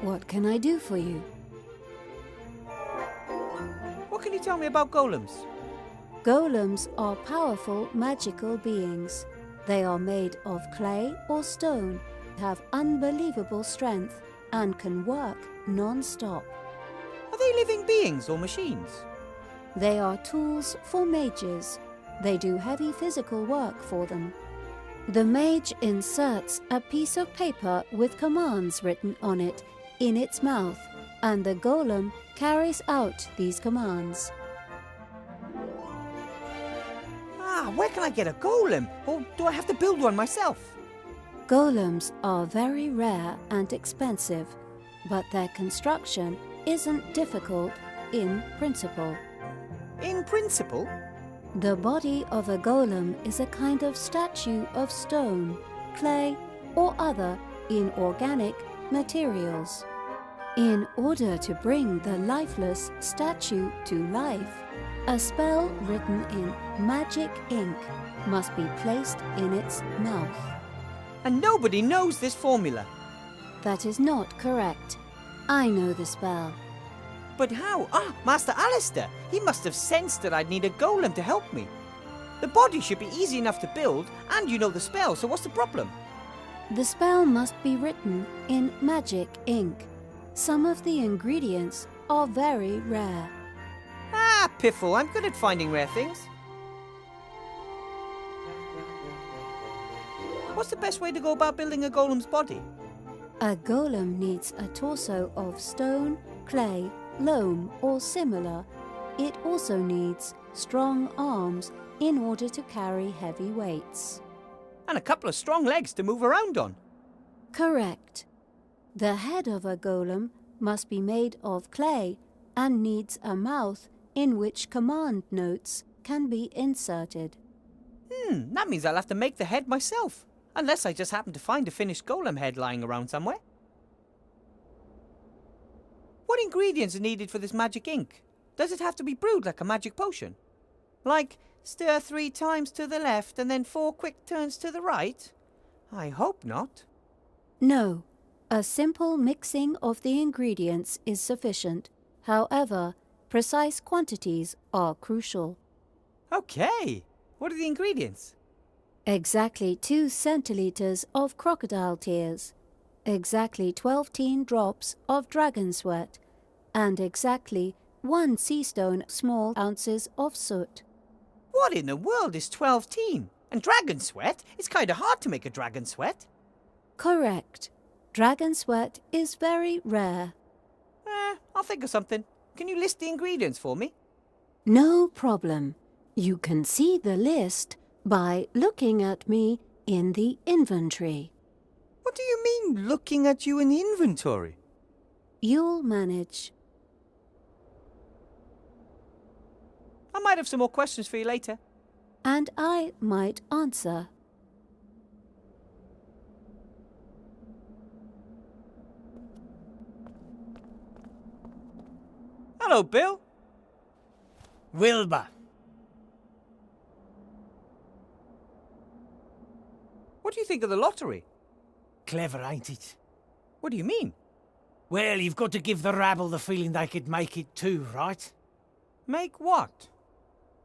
What can I do for you? What can you tell me about golems? Golems are powerful magical beings. They are made of clay or stone, have unbelievable strength, and can work non-stop. Are they living beings or machines? They are tools for mages. They do heavy physical work for them. The mage inserts a piece of paper with commands written on it in its mouth, and the golem carries out these commands. Where can I get a golem? Or do I have to build one myself? Golems are very rare and expensive, but their construction isn't difficult in principle. In principle? The body of a golem is a kind of statue of stone, clay, or other inorganic materials. In order to bring the lifeless statue to life, a spell written in magic ink must be placed in its mouth. And nobody knows this formula. That is not correct. I know the spell. But how? Master Alistair! He must have sensed that I'd need a golem to help me. The body should be easy enough to build, and you know the spell, so what's the problem? The spell must be written in magic ink. Some of the ingredients are very rare. Piffle, I'm good at finding rare things. What's the best way to go about building a golem's body? A golem needs a torso of stone, clay, loam, or similar. It also needs strong arms in order to carry heavy weights. And a couple of strong legs to move around on. Correct. The head of a golem must be made of clay and needs a mouth in which command notes can be inserted. That means I'll have to make the head myself. Unless I just happen to find a finished golem head lying around somewhere. What ingredients are needed for this magic ink? Does it have to be brewed like a magic potion? Like, stir 3 times to the left and then 4 quick turns to the right? I hope not. No, a simple mixing of the ingredients is sufficient. However, precise quantities are crucial. Okay, what are the ingredients? Exactly 2 centiliters of crocodile tears, exactly 12 drops of dragon sweat, and exactly 1 sea stone small ounces of soot. What in the world is 12 teen? And dragon sweat? It's kind of hard to make a dragon sweat. Correct. Dragon sweat is very rare. I'll think of something. Can you list the ingredients for me? No problem. You can see the list by looking at me in the inventory. What do you mean, looking at you in the inventory? You'll manage. I might have some more questions for you later. And I might answer. Hello, Bill. Wilbur. What do you think of the lottery? Clever, ain't it? What do you mean? Well, you've got to give the rabble the feeling they could make it too, right? Make what?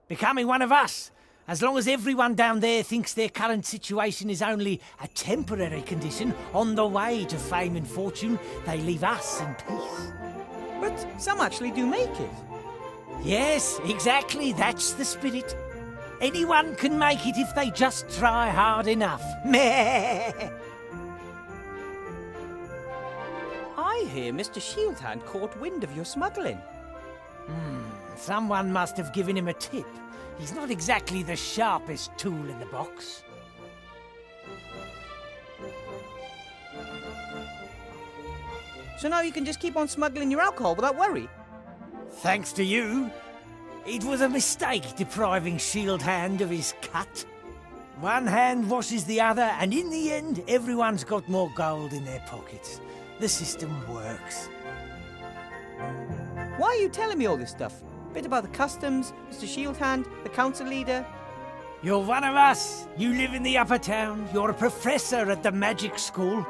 Becoming one of us. As long as everyone down there thinks their current situation is only a temporary condition on the way to fame and fortune, they leave us in peace. But some actually do make it. Yes, exactly, that's the spirit. Anyone can make it if they just try hard enough. Meh! I hear Mr. Shieldhand caught wind of your smuggling. Someone must have given him a tip. He's not exactly the sharpest tool in the box. So now you can just keep on smuggling your alcohol without worry? Thanks to you. It was a mistake depriving Shieldhand of his cut. One hand washes the other, and in the end, everyone's got more gold in their pockets. The system works. Why are you telling me all this stuff? Bit about the customs, Mr. Shieldhand, the council leader. You're one of us. You live in the upper town. You're a professor at the magic school.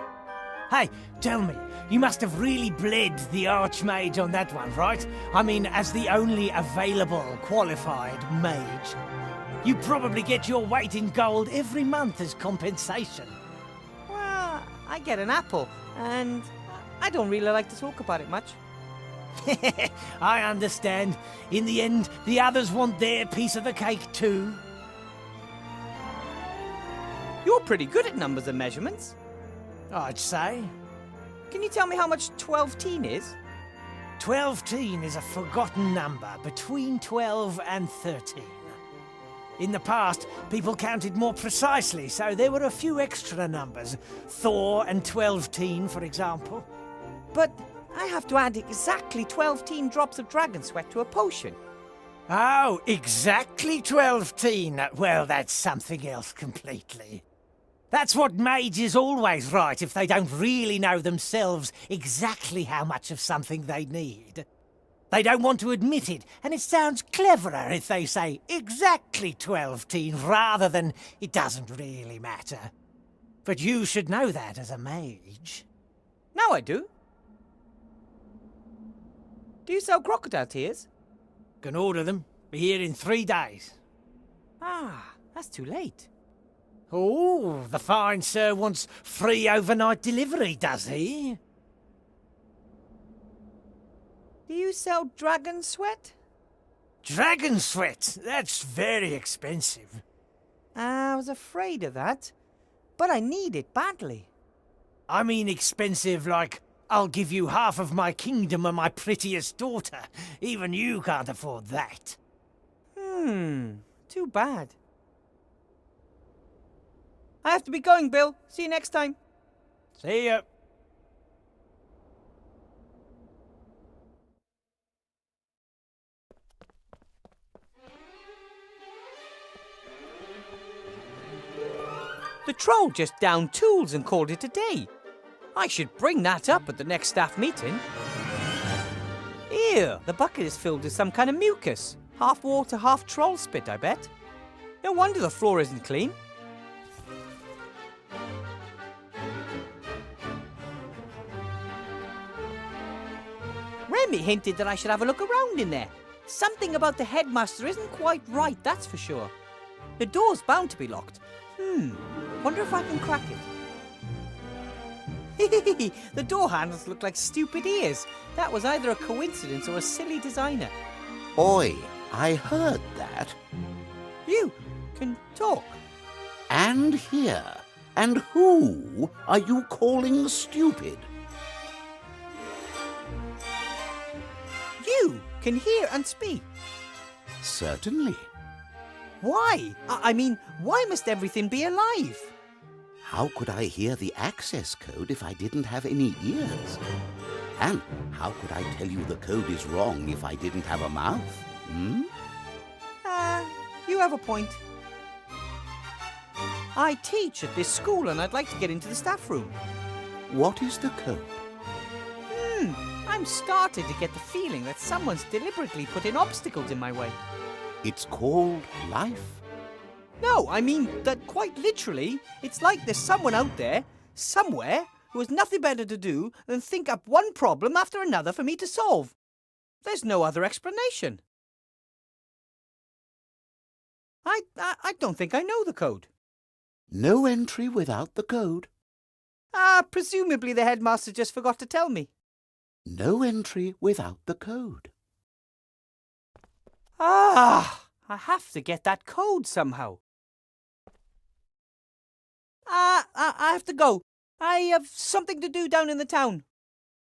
Hey, tell me, you must have really bled the Archmage on that one, right? I mean, as the only available qualified mage. You probably get your weight in gold every month as compensation. Well, I get an apple, and I don't really like to talk about it much. I understand. In the end, the others want their piece of the cake too. You're pretty good at numbers and measurements. I'd say. Can you tell me how much 12-teen is? 12-teen is a forgotten number between 12 and 13. In the past, people counted more precisely, so there were a few extra numbers. Thor and 12-teen, for example. But I have to add exactly 12-teen drops of dragon sweat to a potion. Oh, exactly 12-teen. Well, that's something else completely. That's what mages always write if they don't really know themselves exactly how much of something they need. They don't want to admit it, and it sounds cleverer if they say exactly 12-teen rather than it doesn't really matter. But you should know that as a mage. Now I do. Do you sell crocodile tears? Can order them. Be here in 3 days. Ah, that's too late. Oh, the fine sir wants free overnight delivery, does he? Do you sell dragon sweat? Dragon sweat? That's very expensive. I was afraid of that, but I need it badly. I mean expensive like, I'll give you half of my kingdom and my prettiest daughter. Even you can't afford that. Too bad. I have to be going, Bill. See you next time. See ya. The troll just downed tools and called it a day. I should bring that up at the next staff meeting. Ew, the bucket is filled with some kind of mucus. Half water, half troll spit, I bet. No wonder the floor isn't clean. Remy hinted that I should have a look around in there. Something about the headmaster isn't quite right, that's for sure. The door's bound to be locked. Wonder if I can crack it. The door handles look like stupid ears. That was either a coincidence or a silly designer. Oi, I heard that. You can talk. And hear. And who are you calling stupid? You can hear and speak. Certainly. Why? I mean, why must everything be alive? How could I hear the access code if I didn't have any ears? And how could I tell you the code is wrong if I didn't have a mouth? You have a point. I teach at this school and I'd like to get into the staff room. What is the code? I'm starting to get the feeling that someone's deliberately putting obstacles in my way. It's called life. No, I mean that quite literally, it's like there's someone out there, somewhere, who has nothing better to do than think up one problem after another for me to solve. There's no other explanation. I don't think I know the code. No entry without the code. Presumably the headmaster just forgot to tell me. No entry without the code. I have to get that code somehow. I have to go. I have something to do down in the town.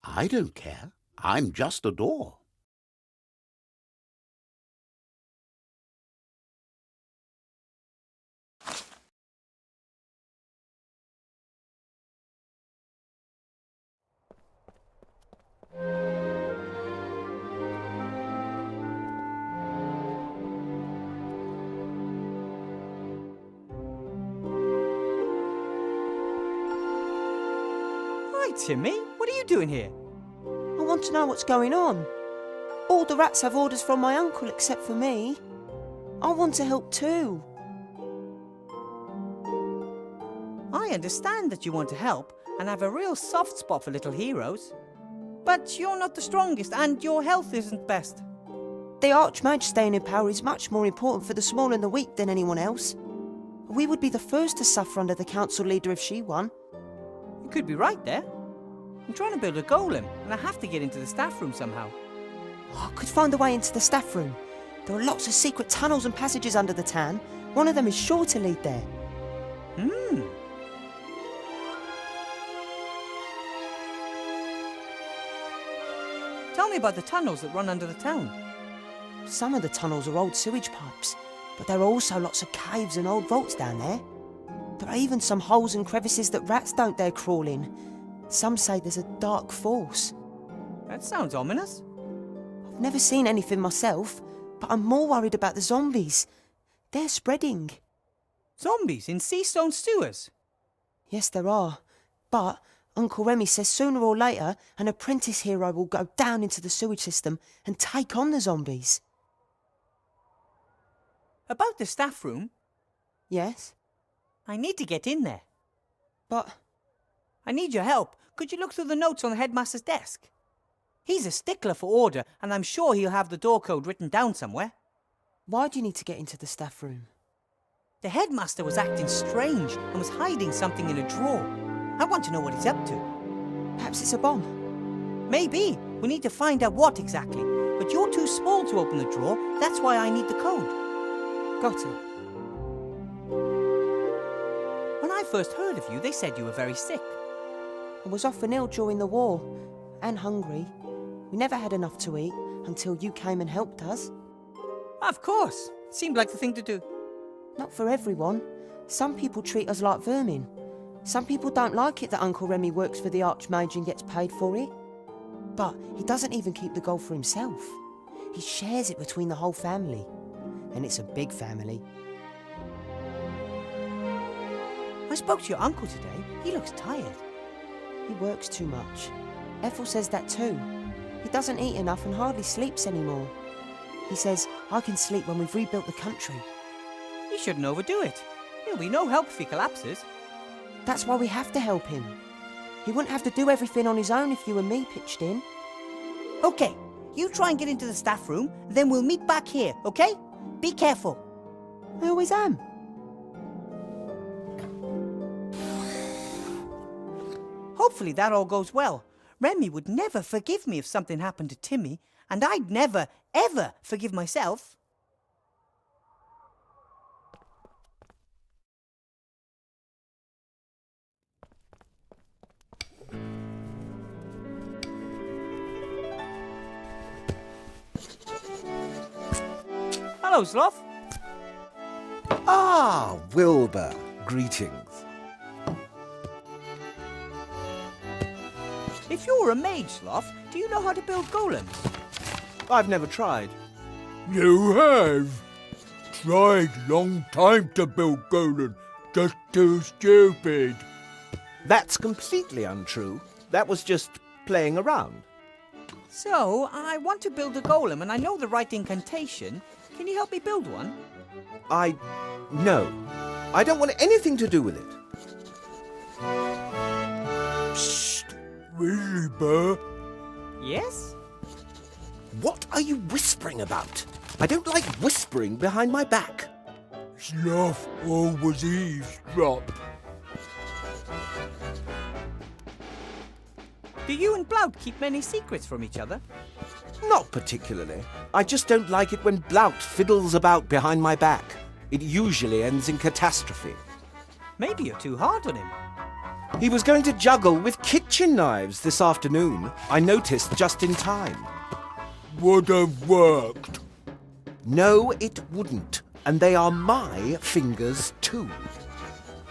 I don't care. I'm just a door. Hi, Timmy. What are you doing here? I want to know what's going on. All the rats have orders from my uncle except for me. I want to help too. I I understand that you want to help and have a real soft spot for little heroes. But you're not the strongest and your health isn't best. The Archmage staying in power is much more important for the small and the weak than anyone else. We would be the first to suffer under the council leader if she won. You could be right there. I'm trying to build a golem and I have to get into the staff room somehow. I could find a way into the staff room. There are lots of secret tunnels and passages under the town. One of them is sure to lead there. Tell me about the tunnels that run under the town. Some of the tunnels are old sewage pipes, but there are also lots of caves and old vaults down there. There are even some holes and crevices that rats don't dare crawl in. Some say there's a dark force. That sounds ominous. I've never seen anything myself, but I'm more worried about the zombies. They're spreading. Zombies in sea stone sewers? Yes, there are. But Uncle Remy says sooner or later an apprentice hero will go down into the sewage system and take on the zombies. About the staff room, Yes? I need to get in there. But I need your help. Could you look through the notes on the headmaster's desk? He's a stickler for order, and I'm sure he'll have the door code written down somewhere. why do you need to get into the staff room? The headmaster was acting strange and was hiding something in a drawer. I want to know what he's up to. Perhaps it's a bomb. Maybe. We need to find out what exactly. But you're too small to open the drawer. That's why I need the code. Got it. When I first heard of you, they said you were very sick. I was often ill during the war, and hungry. We never had enough to eat until you came and helped us. Of course. Seemed like the thing to do. Not for everyone. Some people treat us like vermin. Some people don't like it that Uncle Remy works for the Archmage and gets paid for it. But he doesn't even keep the gold for himself. He shares it between the whole family. And it's a big family. I spoke to your uncle today. He looks tired. He works too much. Ethel says that too. He doesn't eat enough and hardly sleeps anymore. He says, I can sleep when we've rebuilt the country. You shouldn't overdo it. He'll be no help if he collapses. That's why we have to help him. He wouldn't have to do everything on his own if you and me pitched in. Okay, you try and get into the staff room, then we'll meet back here, okay? Be careful. I always am. Hopefully that all goes well. Remy would never forgive me if something happened to Timmy, and I'd never, ever forgive myself. Hello, Sloth. Ah, Wilbur. Greetings. If you're a mage, Sloth, do you know how to build golems? I've never tried. You have. Tried long time to build golem. Just too stupid. That's completely untrue. That was just playing around. So, I want to build a golem and I know the right incantation. Can you help me build one? No. I don't want anything to do with it. Really, Burr? Yes? What are you whispering about? I don't like whispering behind my back. Sloth always eavesdrop. Do you and Blout keep many secrets from each other? Not particularly. I just don't like it when Blout fiddles about behind my back. It usually ends in catastrophe. Maybe you're too hard on him. He was going to juggle with kitchen knives this afternoon. I noticed just in time. Would have worked. No, it wouldn't. And they are my fingers too.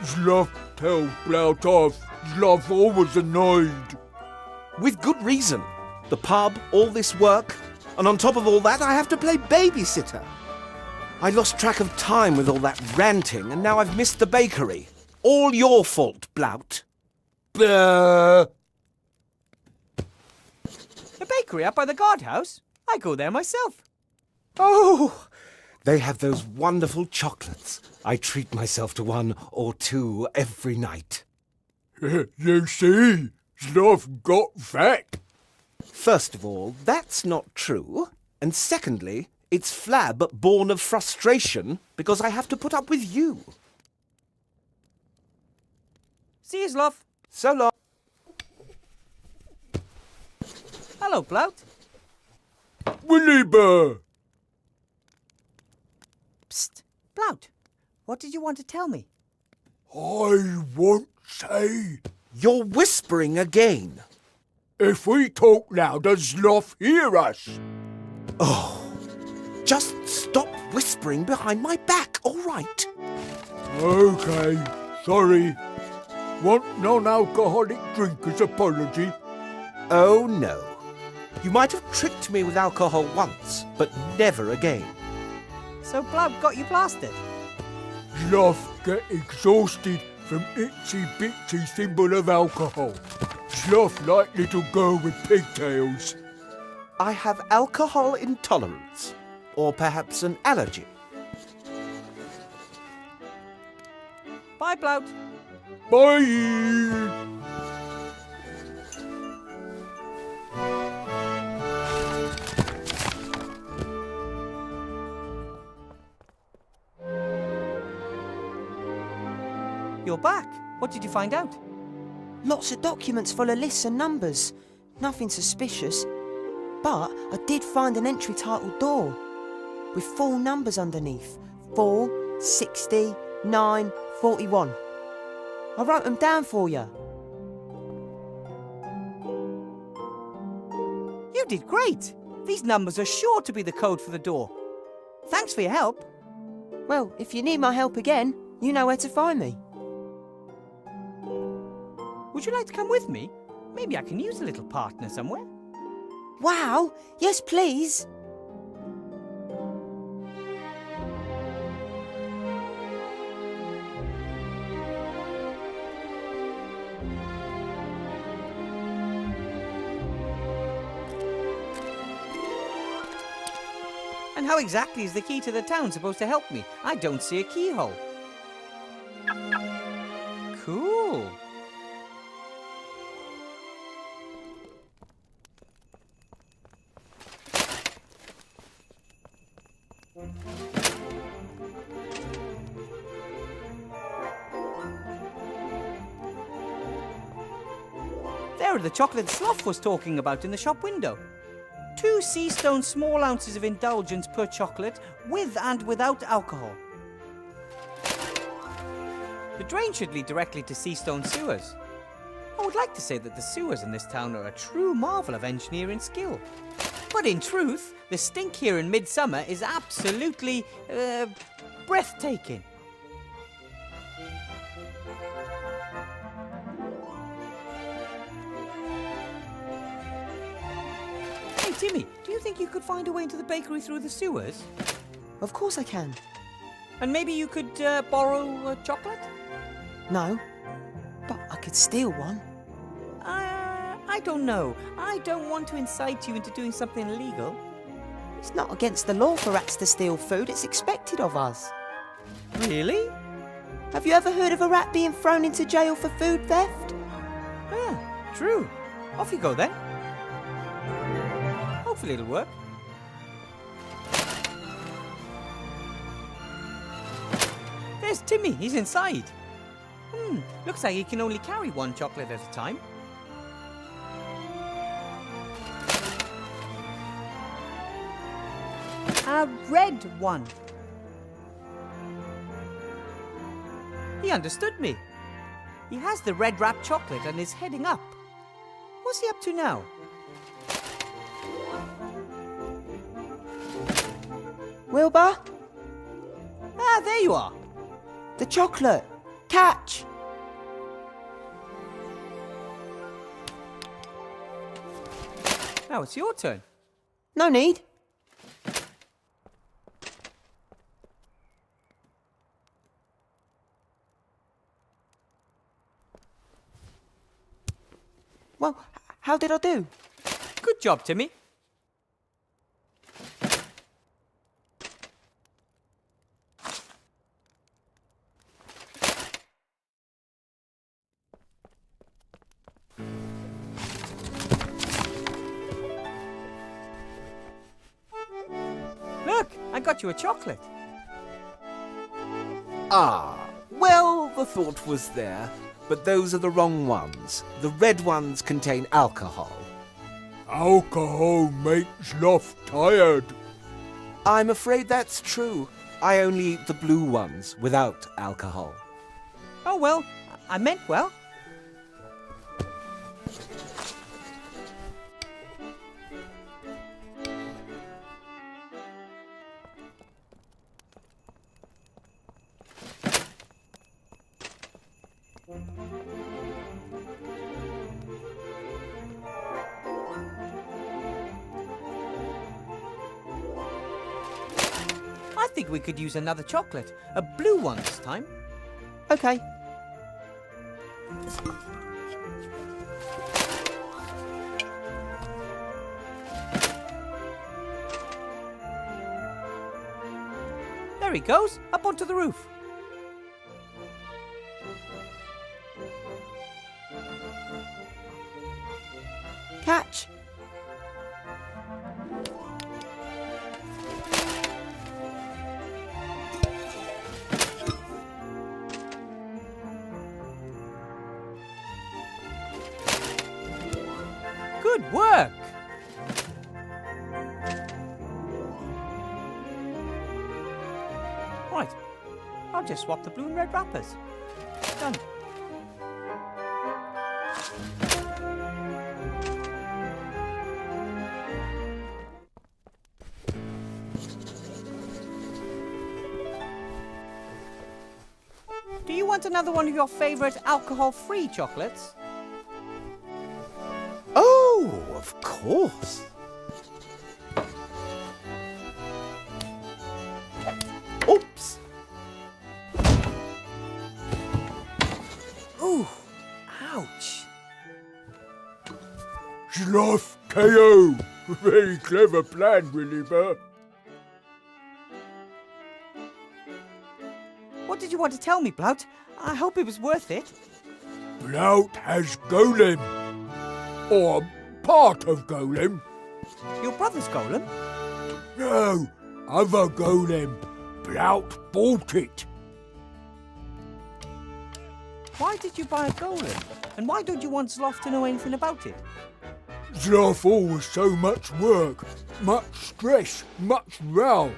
Sloth tell Blout off. Sloth always annoyed. With good reason. The pub, all this work, and on top of all that, I have to play babysitter. I lost track of time with all that ranting, and now I've missed the bakery. All your fault, Blout. Burr. The bakery up by the guardhouse? I go there myself. Oh, They have those wonderful chocolates. I treat myself to one or two every night. You see, Sloth got fat. First of all, that's not true. And secondly, it's Flab born of frustration because I have to put up with you. See you, Sloth. So long. Hello, Plout. Williber! Psst. Plout, what did you want to tell me? I won't say. You're whispering again. If we talk now, does Sloth hear us? Oh, just stop whispering behind my back, all right? Okay, sorry. Want non-alcoholic drinker's apology? Oh, no. You might have tricked me with alcohol once, but never again. So Plout got you plastered? Sloth get exhausted from itsy-bitsy thimble of alcohol. Sloth like little girl with pigtails. I have alcohol intolerance, or perhaps an allergy. Bye, Plout. Bye! You're back. What did you find out? Lots of documents full of lists and numbers. Nothing suspicious. But I did find an entry titled door with 4 numbers underneath. 4, 60, 9, 41. I wrote them down for you. You did great. These numbers are sure to be the code for the door. Thanks for your help. Well, if you need my help again, you know where to find me. Would you like to come with me? Maybe I can use a little partner somewhere. Wow! Yes, please! And how exactly is the key to the town supposed to help me? I don't see a keyhole. Cool. There are the chocolate Sloth was talking about in the shop window. 2 sea stone small ounces of indulgence per chocolate, with and without alcohol. The drain should lead directly to sea stone sewers. I would like to say that the sewers in this town are a true marvel of engineering skill. But in truth, the stink here in midsummer is absolutely, breathtaking. Hey, Timmy, do you think you could find a way into the bakery through the sewers? Of course I can. And maybe you could borrow a chocolate? No, but I could steal one. I don't know. I don't want to incite you into doing something illegal. It's not against the law for rats to steal food. It's expected of us. Really? Have you ever heard of a rat being thrown into jail for food theft? Ah, true. Off you go then. Hopefully it'll work. There's Timmy. He's inside. Looks like he can only carry 1 chocolate at a time. A red one. He understood me. He has the red wrapped chocolate and is heading up. What's he up to now? Wilbur? Ah, there you are. The chocolate! Catch! Now it's your turn. No need. Well, how did I do? Good job, Timmy. got you a chocolate. Ah, well, the thought was there, but those are the wrong ones. The red ones contain alcohol. Alcohol makes Sloth tired. I'm afraid that's true. I only eat the blue ones without alcohol. Oh, well, I meant well. I think we could use another chocolate. A blue one this time. Okay. There he goes, up onto the roof. Catch. Good work. Right, I'll just swap the blue and red wrappers. Done. Do you want another one of your favorite alcohol-free chocolates? Oh, of course. Oops. Ooh, ouch. Sloth KO. Very clever plan, Williber. What did you want to tell me, Blout? I hope it was worth it. Blout has Golem. Or part of Golem. Your brother's golem? No, other Golem. Blout bought it. Why did you buy a golem? And why don't you want Sloth to know anything about it? Sloth always so much work, much stress, much row.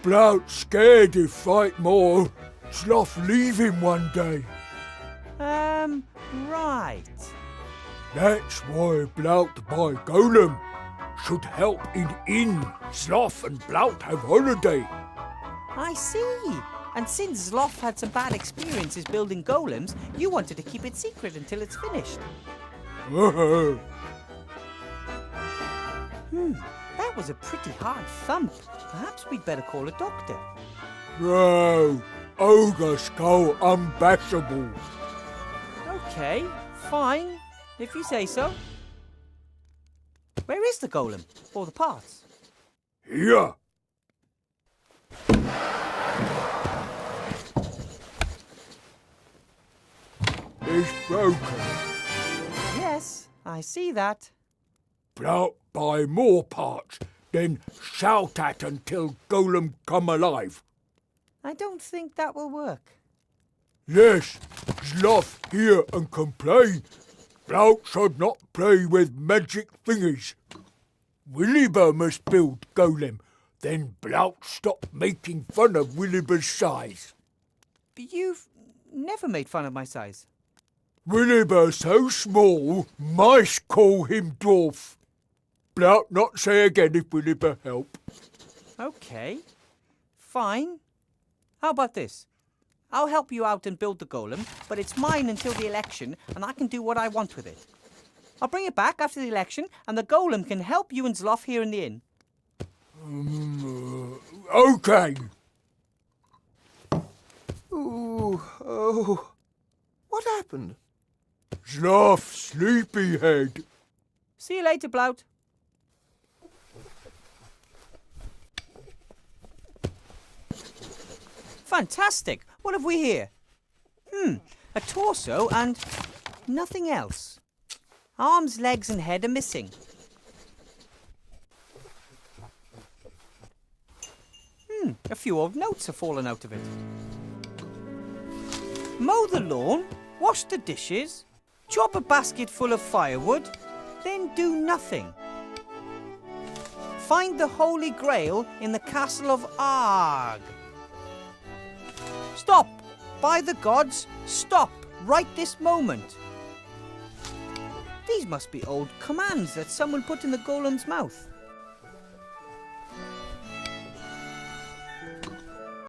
Blout scared if fight more. Sloth leave him one day. Right. That's why Blout buy Golem. Should help in inn. Sloth and Blout have holiday. I see. And since Sloth had some bad experiences building golems, you wanted to keep it secret until it's finished. That was a pretty hard thump. Perhaps we'd better call a doctor. No, Ogre Skull unbashable. Okay, fine, if you say so. Where is the golem? Or the parts? Here. It's broken. Yes, I see that. Blout buy more parts, then shout at until Golem come alive. I don't think that will work. Yes, Sloth hear and complain. Blout should not play with magic thingies. Williber must build Golem, then Blout stop making fun of Williber's size. You've never made fun of my size. Williber so small, mice call him dwarf. Blout not say again if Williber help. Okay, fine. How about this? I'll help you out and build the golem, but it's mine until the election, and I can do what I want with it. I'll bring it back after the election, and the golem can help you and Zloff here in the inn. Okay. Ooh, oh. What happened? Sloth sleepyhead. See you later, Blout. Fantastic! What have we here? A torso and nothing else. Arms, legs and head are missing. A few old notes have fallen out of it. Mow the lawn, wash the dishes, chop a basket full of firewood, then do nothing. Find the Holy Grail in the castle of Arg. Stop! By the gods, stop right this moment. These must be old commands that someone put in the golem's mouth.